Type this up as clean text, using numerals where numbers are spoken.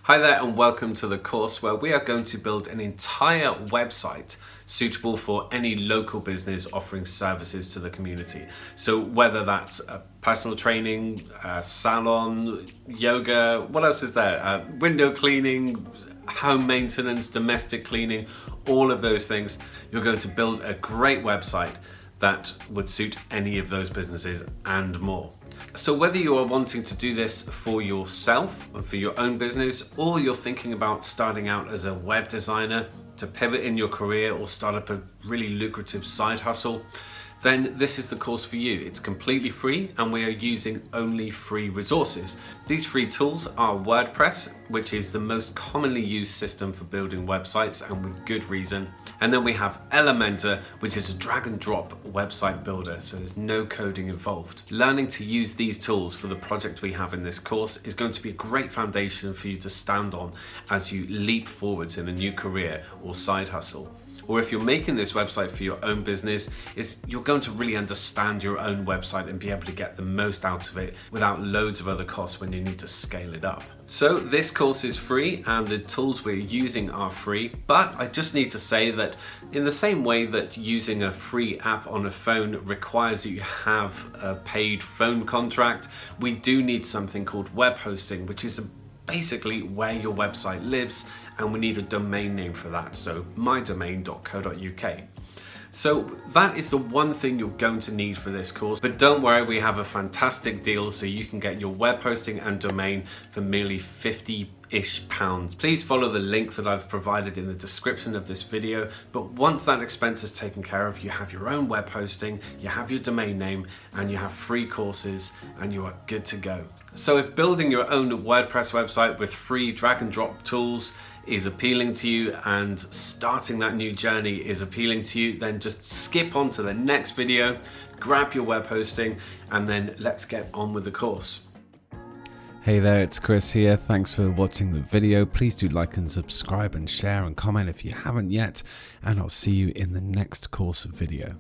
Hi there and welcome to the course where we are going to build an entire website suitable for any local business offering services to the community. So whether that's personal training, salon, yoga, what else is there? Window cleaning, home maintenance, domestic cleaning, all of those things. You're going to build a great website that would suit any of those businesses and more. So whether you are wanting to do this for yourself or for your own business, or you're thinking about starting out as a web designer to pivot in your career or start up a really lucrative side hustle, then this is the course for you. It's completely free and we are using only free resources. These free tools are Wordpress, which is the most commonly used system for building websites and with good reason. And then we have Elementor, which is a drag and drop website builder, so there's no coding involved. Learning to use these tools for the project we have in this course is going to be a great foundation for you to stand on as you leap forwards in a new career or side hustle. Or if you're making this website for your own business, you're going to really understand your own website and be able to get the most out of it without loads of other costs when you need to scale it up. So this course is free and the tools we're using are free, but I just need to say that in the same way that using a free app on a phone requires that you have a paid phone contract, we do need something called web hosting, which is basically where your website lives, and we need a domain name for that, so mydomain.co.uk. So that is the one thing you're going to need for this course, but don't worry, we have a fantastic deal so you can get your web hosting and domain for merely £50-ish. Please follow the link that I've provided in the description of this video, but once that expense is taken care of, you have your own web hosting, you have your domain name, and you have free courses, and you are good to go. So if building your own WordPress website with free drag and drop tools is appealing to you and starting that new journey is appealing to you, then just skip on to the next video, grab your web hosting, and then let's get on with the course. Hey there, it's Chris here. Thanks for watching the video. Please do like and subscribe and share and comment if you haven't yet, and I'll see you in the next course video.